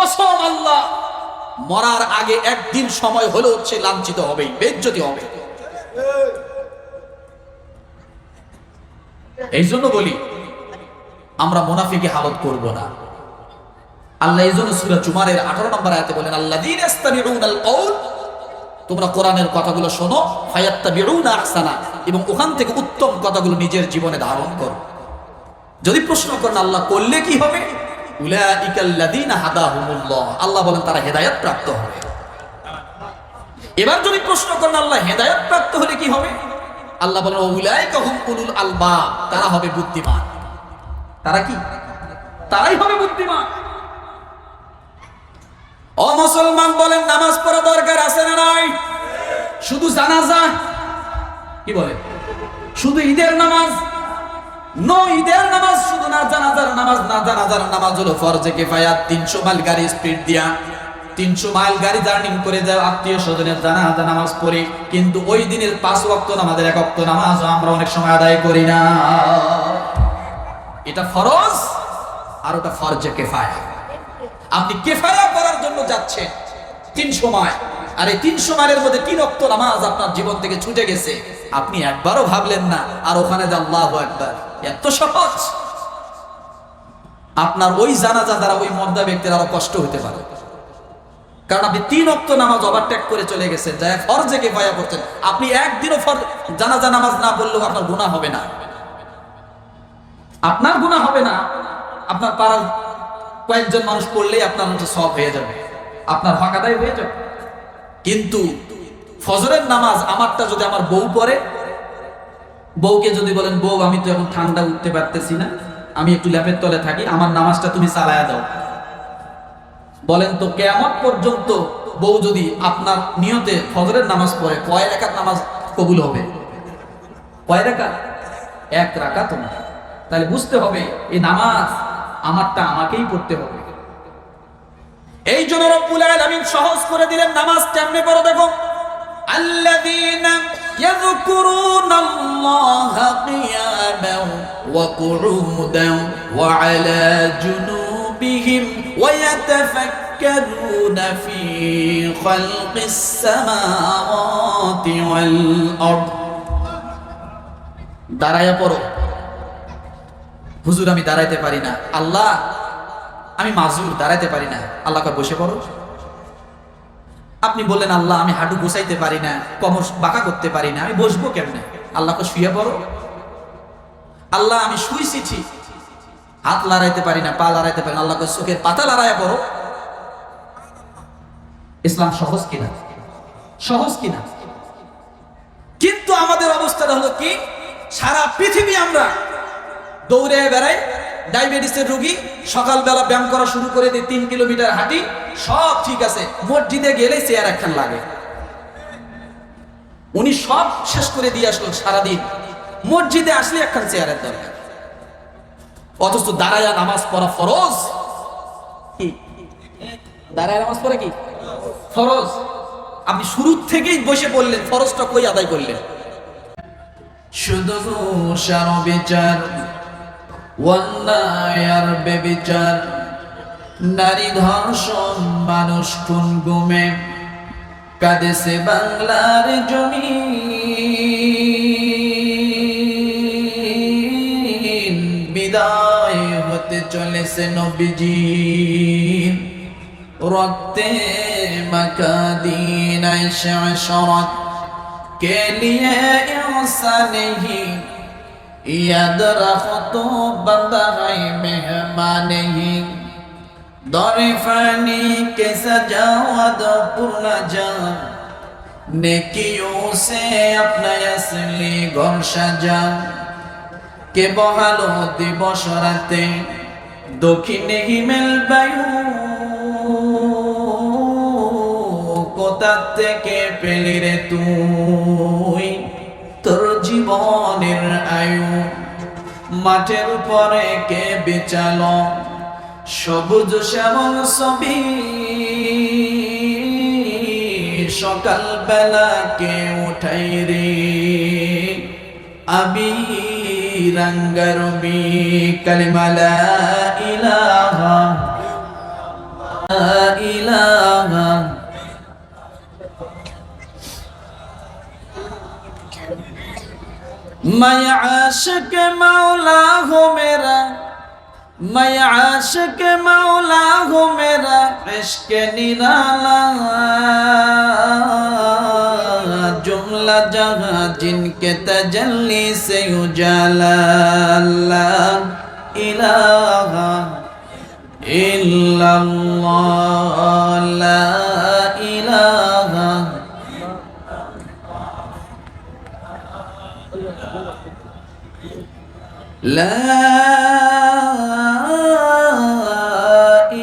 কসম আল্লাহ, মরার আগে একদিন সময় হলেও সে লাঞ্ছিত হবেই, বেইজ্জতি হবে। এই জন্য বলি আমরা মুনাফিকি হালত করব না। আল্লাহ এই জন্য সূরা জুমারের 18 নম্বর আয়াতে বলেন, আল্লাযীনা ইস্তামিউনাল কওল, তোমরা কোরআনের কথাগুলো শোনো, ফায়াত্তাবিউনা আহসানা, এবং ওখান থেকে উত্তম কথাগুলো নিজের জীবনে ধারণ করো। যদি প্রশ্ন করেন আল্লাহ করলে কি হবে, উলাইকাল্লাযীনা হাদাহুমুল্লাহ, আল্লাহ বলেন তারা হেদায়েত প্রাপ্ত হবে। এবার যদি প্রশ্ন করেন আল্লাহ হেদায়েত প্রাপ্ত হলে কি হবে, আল্লাহ বলেন উলাইকা হুম উলুল আলবাব, তারা হবে বুদ্ধিমান। তারা কি? তারাই হবে বুদ্ধিমান। ও মুসলমান বলেন, নামাজ পড়া দরকার আছে না নাই? শুধু জানাজা কি বলে, শুধু ঈদের নামাজ নো, ঈদের নামাজ শুধু না, জানাজার নামাজ না। জানাজার নামাজ হলো ফরজে কিফায়াত। 300 মাইল গাড়ি স্পিড দিয়া 300 মাইল গাড়ি জার্নিং করে যায় আত্মীয় স্বজনের জানাজা নামাজ পড়ি, কিন্তু ওই দিনের 5 ওয়াক্ত নামাজের 1 ওয়াক্ত নামাজ আমরা অনেক সময় আদায় করি না। এটা ফরজ আর ওটা ফরজে কিফায়া। আপনি কিফায়া করার জন্য যাচ্ছেন 300 মাইল, আর এই 300 মাইলের মধ্যে 3 ওয়াক্ত নামাজ আপনার জীবন থেকে ছুটে গেছে, আপনি একবারও ভাবলেন না আর ওখানে যে আল্লাহু আকবার, এত সহজ। আপনার ওই জানাজা দ্বারা ওই মর্দা ব্যক্তির আরো কষ্ট হতে পারে, কারণ আপনি 3 ওয়াক্ত নামাজ ওভারটেক করে চলে গেছেন, যা ফরজে কিফায়া করছেন। আপনি একদিনও জানাজা নামাজ না পড়লেও আপনার গুনাহ হবে না, আপনার গুনাহ হবে না। আপনার পাড়ার কয়েকজন মানুষ পড়লেই আপনার সওয়াব হয়ে যাবে, আপনার হক আদায় হয়ে যাবে। কিন্তু ফজরের নামাজ আমারটা যদি আমার বউ পড়ে, বউকে যদি বলেন বউ আমি তো এখন ঠান্ডা উঠতে পারতেছি না, আমি একটু ল্যাপের তলে থাকি, আমার নামাজটা তুমি চালায়া দাও, বলেন তো কিয়ামত পর্যন্ত বউ যদি আপনার নিয়তে ফজরের নামাজ পড়ে, কয় রাকাত নামাজ কবুল হবে? কয় রাকাত? 1 রাকাত। তাহলে বুঝতে হবে এই নামাজ আমারটা আমাকেই পড়তে হবে। এই জন্য রব্বুল আলামিন সহজ করে দিলেন নামাজ কেমনে পড়ো দেখো, আল্লাযীনা ইয়াযকুরুনাল্লাহা কিয়ামান ওয়া কুউদান ওয়া আলা জুনুবিহিম ওয়া ইয়াতাফাক্কারুনা ফি খালকিস সামাওয়াতি ওয়াল আরদ। দাঁড়ায়া পড়ো। হুজুর আমি দাঁড়াইতে পারি না, আল্লাহ আমি মাজুর, দাঁড়াইতে পারি না। আল্লাহ কয় বসে পড়ো। আপনি বললেন আল্লাহ আমি হাঁটু গোছাইতে পারি না, কোমর বাঁকা করতে পারি না, আমি বসবো কেমনে? আল্লাহ কয় শুয়ে পড়ো। আল্লাহ আমি শুইছি ঠিক, হাত লড়াইতে পারি না, পা লড়াইতে পারি না, আল্লাহ কয় চোখের পাতা লড়াইয়া পড়ো। ইসলাম সহজ কিনা? সহজ কিনা? কিন্তু আমাদের অবস্থাটা হলো কি, সারা পৃথিবী আমরা দৌড়ে বেড়াই। ডায়াবেটিসের রোগী সকালবেলা ব্যায়াম করা শুরু করে দিয়ে 3 কিলোমিটার হাঁটি, সব ঠিক আছে, মসজিদে গেলে চেয়ার একখান লাগে। উনি সব শেষ করে দিয়ে আসলো সারাদিন, মসজিদে আসলে একখান চেয়ারের দরকার। অথচ দাঁড়ায়া নামাজ পড়া ফরজ। কি দাঁড়ায় নামাজ পড়া কি ফরজ? আপনি শুরু থেকেই বসে পড়লেন, ফরজটা কই আদায় করলেন? শুধু সারা বিচার ওয়ান্নায়ার বেবিচার, নারী ধর্ষণ, মানুষ খুন গুমে কাঁদেছে বাংলার জমিন। বিদায় হতে চলেছে নবীজির, রক্তে মাখা দিন আয়েশা শরত কে লিয়ে इंसान नहीं याद रखो तो बंदा है मेहमान नहीं। दौरे फानी के सजावद पुरना जान, नेकियों से अपना असली घर सजा। के बहालो दिवस राते दक्षिणे हिमेल बायु, কোথা থেকে পেলি রে তুই তোর জীবনের আয়ু? মাঠের উপরে কে বেচালো সবুজ শ্যামল ছবি, সকাল বেলা কে উঠাই রে আবি রঙ্গরবি। কালিমা লা ইলাহা ইলাহা मैं आशिक मौला हूँ मेरा मैं आशिक मौला हूँ मेरा इश्क निराला जुमला जहाँ जिनके तजल्ली से उजाला ला इलाहा इल्लल्लाह ला इलाहा لا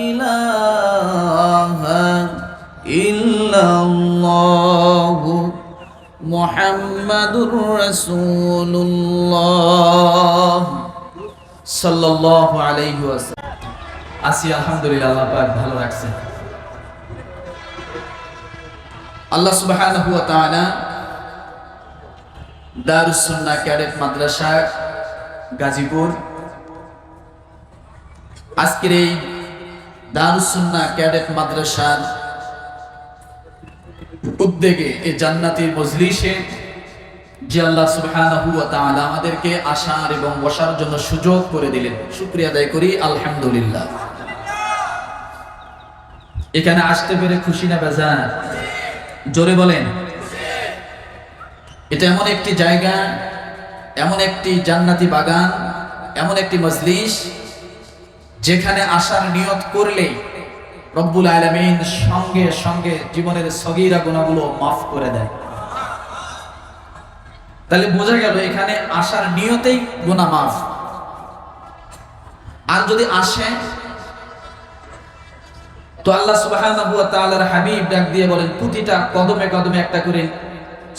إله إلا الله محمد رسول الله صلى الله عليه وسلم আসি আলহামদুলিল্লাহ আল্লাহ পাক ভালো রাখছেন আল্লাহ সুবহানাহু ওয়া তাআলা দারুস সুন্নাহ ক্যাডেট মাদ্রাসা গাজীপুর আজকের এই দারুস সুন্নাহ ক্যাডেট মাদ্রাসার উদ্যোগে এই জান্নাতের মজলিসে যে আল্লাহ সুবহানাহু ওয়া তাআলা আমাদেরকে আসার এবং বসার জন্য সুযোগ করে দিলেন শুকরিয়া আদায় করি আলহামদুলিল্লাহ এখানে আসতে পেরে খুশি না বেজার জোরে বলেন এটা এমন একটি জায়গা এমন একটি জান্নাতি বাগান এমন একটি মজলিস যেখানে আসার নিয়ত করলেই রব্বুল আলামিন সঙ্গে সঙ্গে জীবনের সগীরা গুনাহগুলো মাফ করে দেয় তাহলে বোঝা গেল এখানে আসার নিয়তেই গুনাহ মাফ আর যদি আসে তো আল্লাহ সুবহানাহু ওয়া তাআলার হাবিব ডাক দিয়ে বলেন প্রতিটা কদমে কদমে একটা করে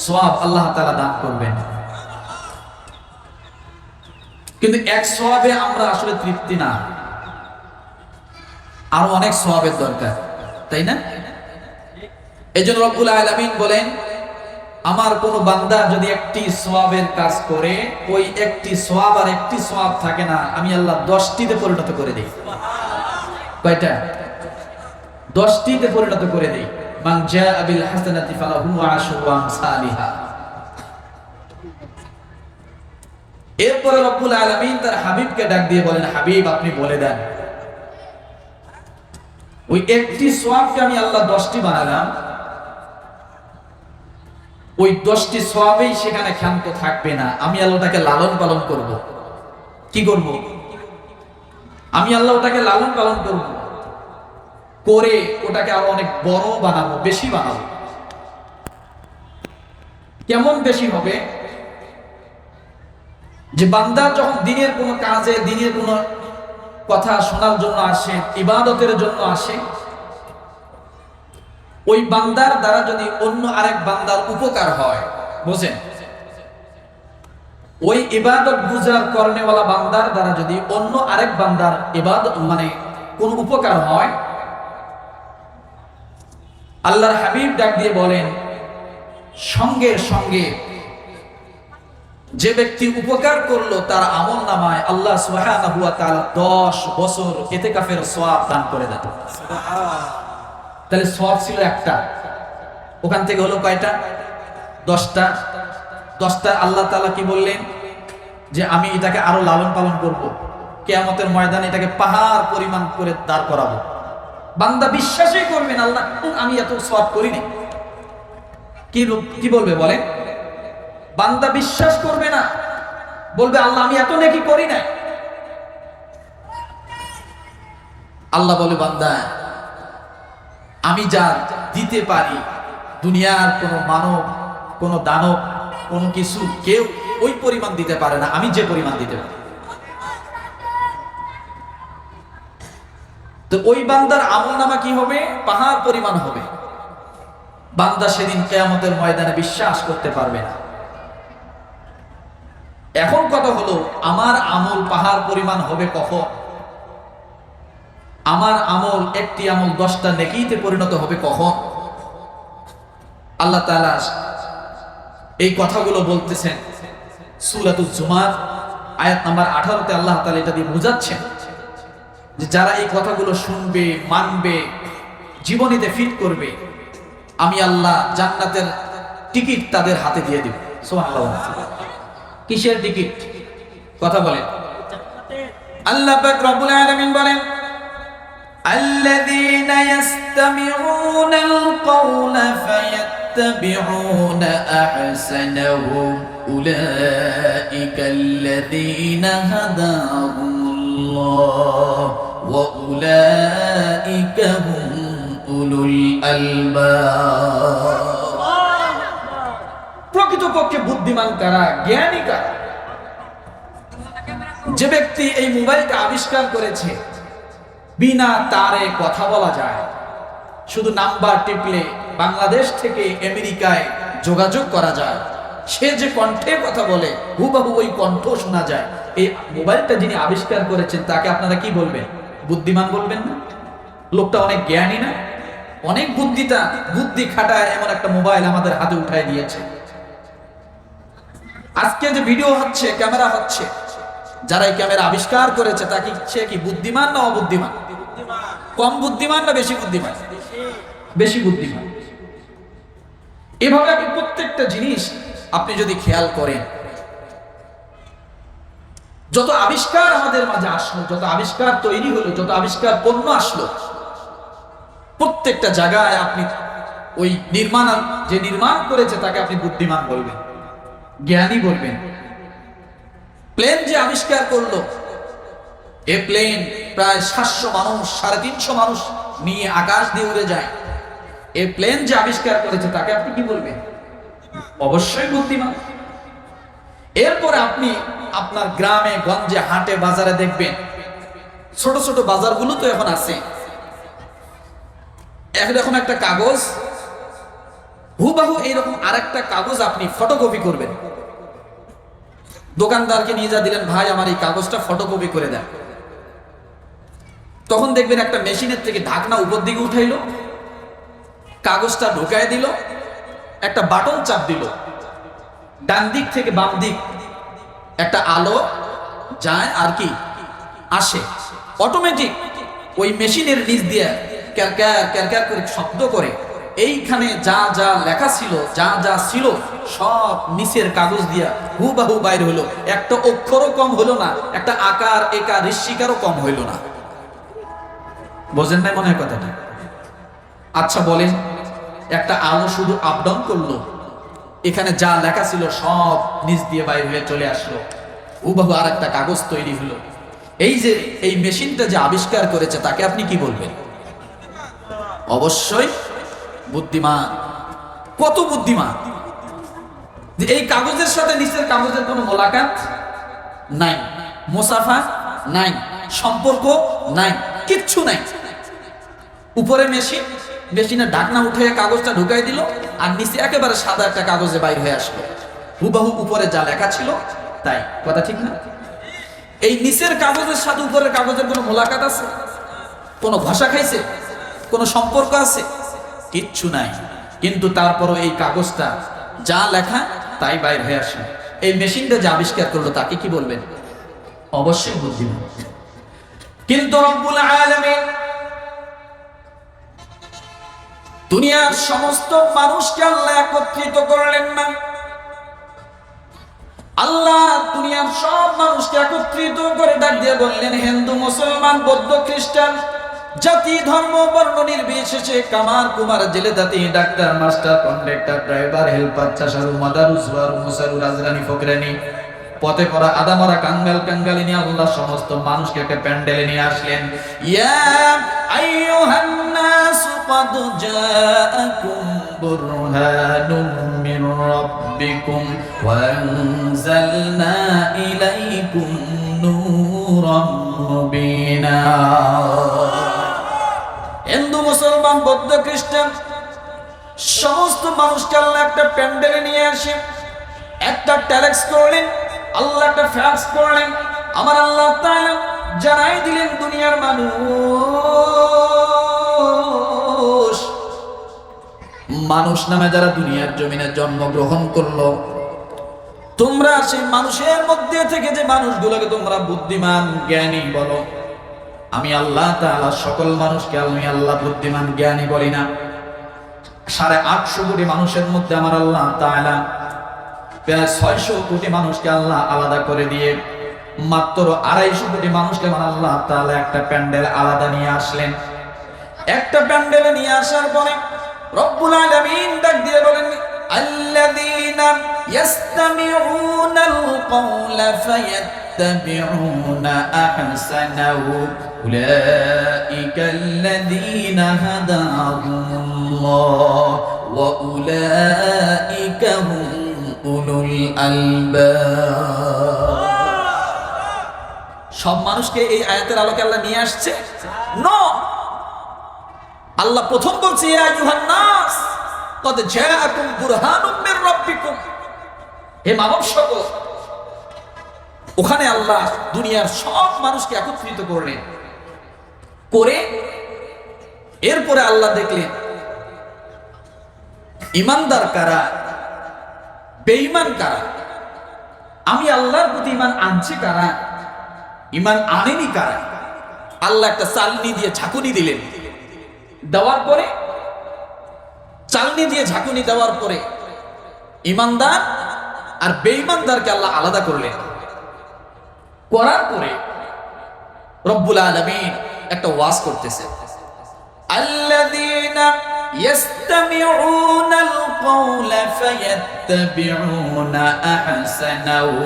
সওয়াব আল্লাহ তাআলা দান করবেন কিন্তু এক সওয়াবে আমরা আসলে তৃপ্তি না আরো অনেক সওয়াবের দরকার তাই না এজন্য রব্বুল আলামিন বলেন আমার কোন বান্দা যদি একটি সওয়াবের কাজ করে ওই একটি সওয়াব আর একটি সওয়াব থাকে না আমি আল্লাহ 10টিতে পরিণত করে দেই কয়টা 10টিতে পরিণত করে দেই মান জাআ বিল হাসানাতি ফালাহু আশরু আমসালিহা এরপরে রব্বুল আলামিন তার হাবিবকে ডাক দিয়ে বলেন হাবিব আপনি বলে দেন ওই একটি সওয়াবকে আমি আল্লাহ 10টি বানালাম ওই 10টি সওয়াবেই সেখানে ক্ষান্ত থাকবে না আমি আল্লাহ ওটাকে লালন পালন করব কি করব আমি আল্লাহ ওটাকে লালন পালন করব করে ওটাকে আরো অনেক বড় বানাবো বেশি বানাবো কেমন বেশি হবে যে বান্দা যখন দিনের কোনো কাজে দিনের কোনো কথা শোনার জন্য আসে ইবাদতের জন্য আসে ওই বান্দার দ্বারা যদি অন্য আরেক বান্দার উপকার হয় বুঝেন ওই ইবাদত গুজার করনেওয়ালা বান্দার দ্বারা যদি অন্য আরেক বান্দার ইবাদত মানে কোন উপকার হয় আল্লাহর হাবিব ডাক দিয়ে বলেন সঙ্গে সঙ্গে যে ব্যক্তি উপকার করলো তার আমলনামায় আল্লাহ সুবহানাহু ওয়া তাআলা 10 বছর ইতিকাফের সওয়াব দান করে দেন সুবহানাল্লাহ তাহলে সওয়াব ছিল একটা ওখান থেকে হলো কয়টা 10টা আল্লাহ তাআলা কি বললেন যে আমি এটাকে আরো লালন পালন করব কিয়ামতের ময়দানে এটাকে পাহাড় পরিমাণ করে দাঁড় করাবো বান্দা বিশ্বাসই করবে না আল্লাহ আমি এত সওয়াব করিনি কি বলবে বলে বান্দা বিশ্বাস করবে না বলবে আল্লাহ আমি এত নেকি করি না আল্লাহ বলে বান্দা আমি যা দিতে পারি দুনিয়ার কোনো মানব কোনো দানব কোনো কিছু কেউ ওই পরিমাণ দিতে পারে না আমি যে পরিমাণ দিতে পারি তো ওই বান্দার আমলনামা কি হবে পাহাড় পরিমাণ হবে বান্দা সেদিন কিয়ামতের ময়দানে বিশ্বাস করতে পারবে না এখন কথা হলো আমার আমল পাহাড় পরিমাণ হবে কখন আমার আমল একটি আমল 10টা নেকিতে পরিণত হবে কখন আল্লাহ তাআলা এই কথাগুলো বলতেছেন সূরাতুল জুমার আয়াত নাম্বার 18 তে আল্লাহ তাআলা এটা দিয়ে বোঝাচ্ছেন যে যারা এই কথাগুলো শুনবে মানবে জীবনীতে ফিট করবে, আমি আল্লাহ জান্নাতের টিকিট তাদের হাতে দিয়ে দিব। সুবহানাল্লাহ। কিসের টিকিট? কথা বলেন। আল্লাহ পাক রব্বুল আলামিন বলেন, আল্লাযীনা ইস্তামিউনাল কওলা ফায়াত্তাবিউনা আহসানাহু উলাইকাল্লাযীনা হাদাহুমুল্লাহ ওয়া উলাইকা হুম উলুল আলবাব। প্রকৃতপক্ষে বুদ্ধিমান কারা, জ্ঞানী কারা? যে ব্যক্তি এই মোবাইলটা আবিষ্কার করেছে, বিনা তারে কথা বলা যায়, শুধু নাম্বার টিপলে বাংলাদেশ থেকে আমেরিকায় যোগাযোগ করা যায়, সে যে কণ্ঠে কথা বলে হুবহু ওই কণ্ঠ শোনা যায়, এই মোবাইলটা যিনি আবিষ্কার করেছেন তাকে আপনারা কি বলবেন? বুদ্ধিমান বলবেন না? লোকটা অনেক জ্ঞানী না? অনেক বুদ্ধি খাটায় এমন একটা মোবাইল আমাদের হাতে উঠায় দিয়েছে। আজকে যে ভিডিও হচ্ছে, ক্যামেরা হচ্ছে, যারা এই ক্যামেরা আবিষ্কার করেছে তাকে সে কি বুদ্ধিমান না অবুদ্ধিমান? কম বুদ্ধিমান না বেশি বুদ্ধিমান? বেশি বুদ্ধিমান। এভাবে আপনি প্রত্যেকটা জিনিস আপনি যদি খেয়াল করেন, যত আবিষ্কার আমাদের মাঝে আসলো, যত আবিষ্কার তৈরি হলো, যত আবিষ্কার পণ্য আসলো, প্রত্যেকটা জায়গায় আপনি ওই যে নির্মাণ করেছে তাকে আপনি বুদ্ধিমান বলবেন, জ্ঞানী বলবেন। প্লেন যে আবিষ্কার করলো, এ প্লেন প্রায় 700 মানুষ, 350 মানুষ নিয়ে আকাশ দিয়ে উড়ে যায়, এ প্লেন যে আবিষ্কার করেছে তাকে আপনি কি বলবেন? অবশ্যই বুদ্ধিমান। এরপরে আপনি আপনার গ্রামে গঞ্জে হাটে বাজারে দেখবেন, ছোট ছোট বাজারগুলো তো এখন আছে, এরকম একটা কাগজ, হুবহু এইরকম আরেকটা কাগজ আপনি ফটোকপি করবেন, দোকানদারকে নিয়ে যা দিলেন, ভাই আমার এই কাগজটা ফটোকপি করে দেন। তখন দেখবেন একটা মেশিনের থেকে ঢাকনা উপর দিকে উঠাইলো, কাগজটা ঢুকায় দিল, একটা বাটন চাপ দিল, ডান দিক থেকে বাম দিক একটা আলো যায় আর কি আসে, অটোমেটিক ওই মেশিনের নিচ দিয়ে ক্যারক্যার ক্যারক্যার করে শব্দ করে এইখানে যা যা লেখা ছিল, যা যা ছিল সব নিচের কাগজ দিয়া হুবাহু বাইর হলো। একটা অক্ষরও কম হলো না, একটা আকার একা ঋষিকারও কম হইল না। বোঝেন নাই মনে হয় কথাটা? আচ্ছা বলেন, একটা আলো শুধু আপ ডাউন করলো, এখানে যা লেখা ছিল সব নিচ দিয়ে বাইর হয়ে চলে আসলো, হুবাহু আর একটা কাগজ তৈরি হলো। এই যে এই মেশিনটা যে আবিষ্কার করেছে তাকে আপনি কি বলবেন? অবশ্যই বুদ্ধিমান। কত বুদ্ধিমান! এই কাগজের সাথে নিচের কাগজের কোনো মোলাকাত নাই, মুসাফা নাই, সম্পর্ক নাই, কিচ্ছু নাই। উপরে মেশিন, মেশিনের ঢাকনা উঠে কাগজটা ঢুকাই দিল, আর নিচে একেবারে সাদা একটা কাগজে বাইর হয়ে আসলো, হুবাহু উপরে যা লেখা ছিল তাই। কথা ঠিক না? এই নিচের কাগজের সাথে উপরের কাগজের কোনো মোলাকাত আছে? কোনো ভাষা খাইছে? কোনো সম্পর্ক আছে? কিচ্ছু নাই। কিন্তু তারপরও এই কাগজটা যা লেখা তাই বাইর হয়ে আসে। এই মেশিনটা যে আবিষ্কার করলো তাকে কি বলবেন? অবশ্যই বুদ্ধিমান। কিন্তু রব্বুল আলামিন দুনিয়ার সমস্ত মানুষকে আল্লাহ একত্রিত করলেন না। আল্লাহ দুনিয়ার সব মানুষকে একত্রিত করে ডাক দিয়ে বললেন, হিন্দু, মুসলমান, বৌদ্ধ, খ্রিস্টান, জাতি, ধর্ম, বর্ণ নির্বিশেষে, কামার, কুমার, জেলে, দাতি, doctor, master, conductor, driver, helper, চাষারু, মাদারু, সুয়ারু, মুসারু, রাজরানী, ফকরানি, পথে পড়া, আদামরা, কাঙ্গাল, কাঙ্গালিনী, আল্লাহ সমস্ত মানুষকে একটা প্যান্ডেলে নিয়ে আসলেন। ইয়া আইয়ুহান নাস قد جاءكم برهان من ربكم وأنزلنا إليكم نورا مبينا। হিন্দু, মুসলমান, বৌদ্ধ, খ্রিস্টান সমস্ত মানুষকে আল্লাহ একটা প্যান্ডেলে নিয়ে আসে, একটা টেলেক্স করলেন, আল্লাহ একটা ফ্যাক্স করলেন। আমার আল্লাহ তাআলা জানাই দিলেন, দুনিয়ার মানুষ নামে যারা দুনিয়ার জমিনে জন্মগ্রহণ করলো, তোমরা সেই মানুষের মধ্যে থেকে যে মানুষগুলোকে তোমরা বুদ্ধিমান, জ্ঞানী বলো, আমি আল্লাহ তাআলা সকল মানুষকে আমি আল্লাহ বুদ্ধিমান জ্ঞানী বলি না। 850 কোটি মানুষের মধ্যে আমার আল্লাহ তাআলা প্রায় 600 কোটি মানুষকে আল্লাহ আলাদা করে দিয়ে মাত্র 250 কোটি মানুষকে আমার আল্লাহ তাআলা একটা প্যান্ডেল আলাদা নিয়ে আসলেন। একটা প্যান্ডেলে নিয়ে আসার পরে রব্বুল আলামিন ডাক দিয়ে বলেন, আল্লাযীনা ইয়াসতামিউনাল কওলা ফায়াত্তাবিউনা আহসানাহু উলাইকাল্লাযীনা হাদাহুমুল্লাহ ওয়া উলাইকা হুম উলুল আলবাব। সব মানুষকে এই আয়াতের আলোকে আল্লাহ নিয়ে আসছে? নো, আল্লাহ প্রথম বলছে ইয়া আইয়ুহান নাস কদ জাআকুম বুরহানুম মির রাব্বিকুম, হে মানব সকল। ওখানে আল্লাহ দুনিয়ার সব মানুষকে একত্রিত করলেন, করে এরপরে আল্লাহ দেখলেন ইমানদার কারা, বেঈমান কারা, আমি আল্লাহর প্রতি ঈমান আনছি কারা, ঈমান আনেনি কারা। আল্লাহ একটা চালনি দিয়ে ঝাঁকুনি দিলেন, দেওয়ার পরে চালনি দিয়ে ঝাঁকুনি দেওয়ার পরে ঈমানদার আর বেঈমানদারকে আল্লাহ আলাদা করলেন। করার পরে রব্বুল আলামিন একটা ওয়াজ করতেছে, আল্লাযীনা ইয়াসতামিউনাল কওলা ফায়াত্তাবিউনা আহসানাহু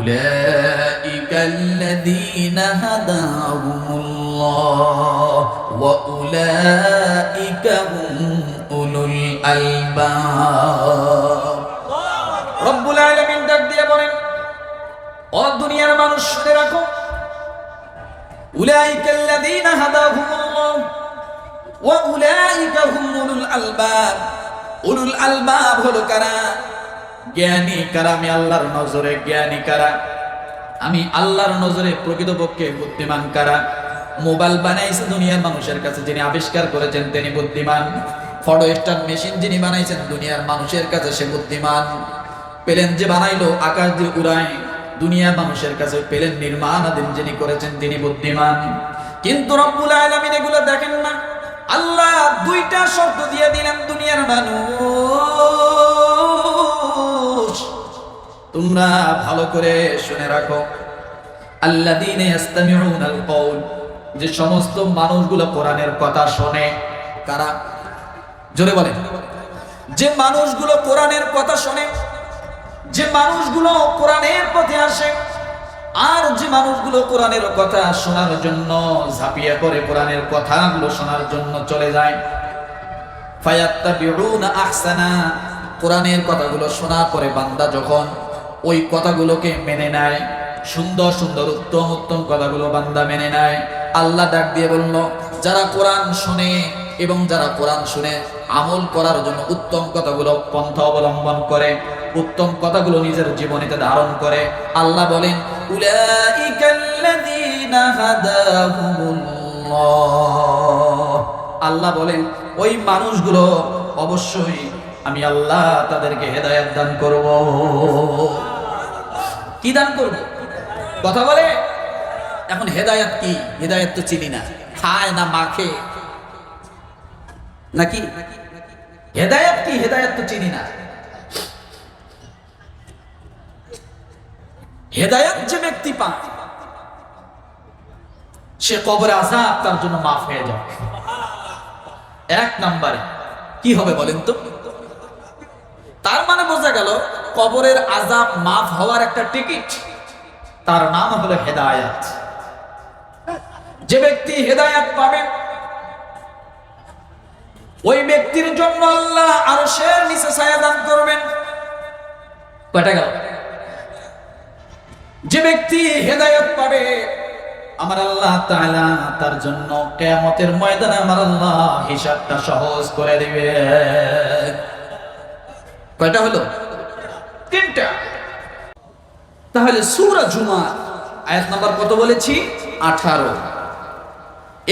উলাইকাল্লাযীনা হাদাহুমুল্লাহ ওয়া উলাইকা হুম উলুল আলবাব। রব্বুল আলামিন ডাক দিয়ে বলেন, ও দুনিয়ার মানুষ শুনে রাখো, উলাইকাল্লাযীনা হাদাহুমুল্লাহ ওয়া উলাইকা হুম উলুল আলবাব। উলুল আলবাব হলো কারা? জ্ঞানী কারা? আমি আল্লাহর নজরে জ্ঞানী কারা? আমি আল্লাহর নজরে প্রকৃতপক্ষে বুদ্ধিমান কারা? মোবাইল বানাইছে দুনিয়ার মানুষের কাছে, যিনি আবিষ্কার করেছেন তিনি বুদ্ধিমান। ফটো স্টার মেশিন যিনি বানাইছেন দুনিয়ার মানুষের কাছে সে বুদ্ধিমান। প্লেন যে বানাইলো আকাশ দিয়ে উড়ায় দুনিয়ার মানুষের কাছে প্লেন নির্মাণাধীন যিনি করেছেন তিনি বুদ্ধিমান। কিন্তু রব্বুল আলামিন এগুলো দেখেন না। আল্লাহ দুইটা শব্দ দিয়ে দিলেন, দুনিয়ার মানুষ তোমরা ভালো করে শুনে রাখো, আল্লাযীনা ইয়াসতামিউনাল কওল, যে সমস্ত মানুষগুলো কোরআনের কথা শোনে। কারা? জোরে বলেন। যে মানুষগুলো কোরআনের কথা শোনে, যে মানুষগুলো কোরআনের পথে আসে, আর যে মানুষগুলো কোরআনের কথা শোনার জন্য ঝাঁপিয়ে পড়ে কোরআনের কথাগুলো শোনার জন্য চলে যায়, ফায়াত্তাবিউনা আহসানা, কোরআনের কথাগুলো শোনার পরে বান্দা যখন ওই কথাগুলোকে মেনে নেয়, সুন্দর সুন্দর উত্তম উত্তম কথাগুলো বান্দা মেনে নেয়, আল্লাহ ডাক দিয়ে বলল, যারা কোরআন শুনে এবং যারা কোরআন শুনে আমল করার জন্য উত্তম কথাগুলো পন্থা অবলম্বন করে, উত্তম কথাগুলো নিজের জীবনীতে ধারণ করে, আল্লাহ বলেন উলাইকাল্লাযীনা হাদাহুমুল্লাহ, আল্লাহ বলেন ওই মানুষগুলো অবশ্যই আমি আল্লাহ তাদেরকে হেদায়েত দান করব। কি দান করব? কথা বলে। এখন হেদায়েত কি? হেদায়েত তো চিনি না, খায় না মাখে নাকি? হেদায়েত কি? হেদায়েত তো চিনি না। হেদায়েত যে ব্যক্তি পায় সে কবরে আযাব তার জন্য মাফ হয়ে যাবে। এক নম্বরে কি হবে বলেন তো? তার মানে বোঝা গেল কবরের আযাব মাফ হওয়ার একটা টিকিট, তার নাম হলো হেদায়েত। যে ব্যক্তি হেদায়েত পাবে ওই ব্যক্তির জন্য আল্লাহ আরশের নিচে ছায়া দান করবেন। কয়টা গেল? যে ব্যক্তি হেদায়েত পাবে আমার আল্লাহ তাআলা তার জন্য কিয়ামতের ময়দানে আমার আল্লাহ হিসাবটা সহজ করে দিবে। কয়টা হলো? তিনটা। তাহলে সূরা জুমা আয়াত নাম্বার কত বলেছি? 18।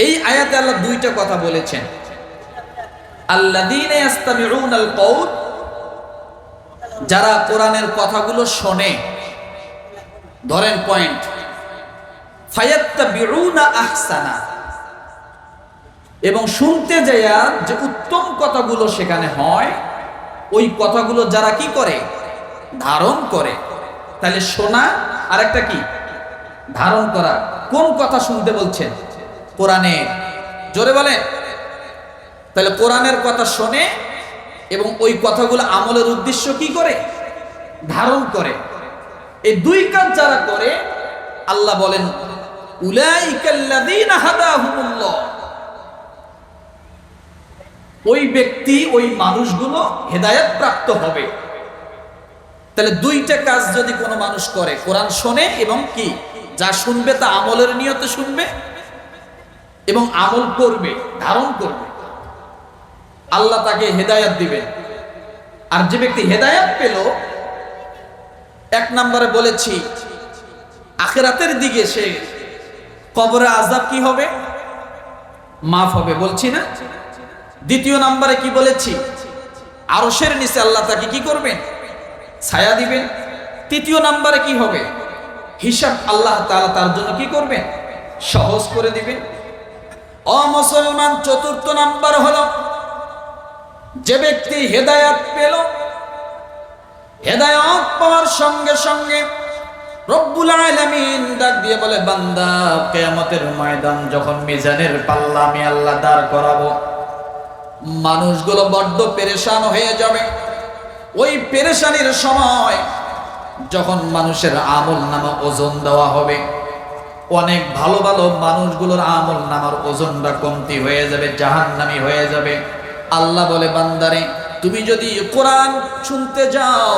এই আয়াতে আল্লাহ দুইটা কথা বলেছেন, আল্লাযীনা ইয়াসতামিউনাল কওল, যারা কোরআনের কথাগুলো শোনে, ধরেন পয়েন্ট, ফায়াত্তাবিউনা আহসানা, এবং শুনতে যাইয়া যে উত্তম কথাগুলো সেখানে হয়, ওই কথাগুলো যারা কি করে, ধারণ করে। তাহলে শোনা আর একটা কি, ধারণ করা। কোন কথা শুনতে বলছেন? কোরআনে। জোরে বলেন। তাহলে কোরআনের কথা শোনে এবং ওই কথাগুলো আমলের উদ্দেশ্য কি করে, ধারণ করে। এই দুই কাজ যারা করে, আল্লাহ বলেন উলাইকাল্লাযীনা হাদাহুমুল্লাহ, ওই ব্যক্তি, ওই মানুষগুলো হেদায়েত প্রাপ্ত হবে। তাহলে দুইটা কাজ যদি কোনো মানুষ করে, কোরআন শোনে এবং কি, যা শুনবে তা আমলের নিয়তে শুনবে এবং আমল করবে, ধারণ করবে, আল্লাহ তাকে হেদায়েত দিবেন। আর যে ব্যক্তি হেদায়েত পেল, এক নম্বরে বলেছি আখিরাতের দিকে সে কবরে আযাব কি হবে, মাফ হবে, বলছি না? দ্বিতীয় নম্বরে কি বলেছি, আরশের নিচে আল্লাহ তাকে কি করবেন, ছায়া দিবেন। তৃতীয় নম্বরে কি হবে, হিসাব আল্লাহ তাআলা তার জন্য কি করবেন, সহজ করে দিবেন। ও মুসলমান, চতুর্থ নাম্বার হলো যে ব্যক্তি হেদায়েত পেল, হেদায়েত পাওয়ার সঙ্গে সঙ্গে রব্বুল আলামিন ডাক দিয়ে বলে, বান্দা, কিয়ামতের ময়দান যখন মিজানের পাল্লা আমি আল্লাহ দাঁড় করাবো, মানুষগুলো বড্ড পেরেশান হয়ে যাবে। ওই পেরেশানির সময় যখন মানুষের আমল নামা ওজন দেওয়া হবে, অনেক ভালো ভালো মানুষগুলোর আমল নামার ওজনটা কমতি হয়ে যাবে, জাহান্নামী হয়ে যাবে। আল্লাহ বলে, বান্দারে, তুমি যদি কোরআন শুনতে যাও,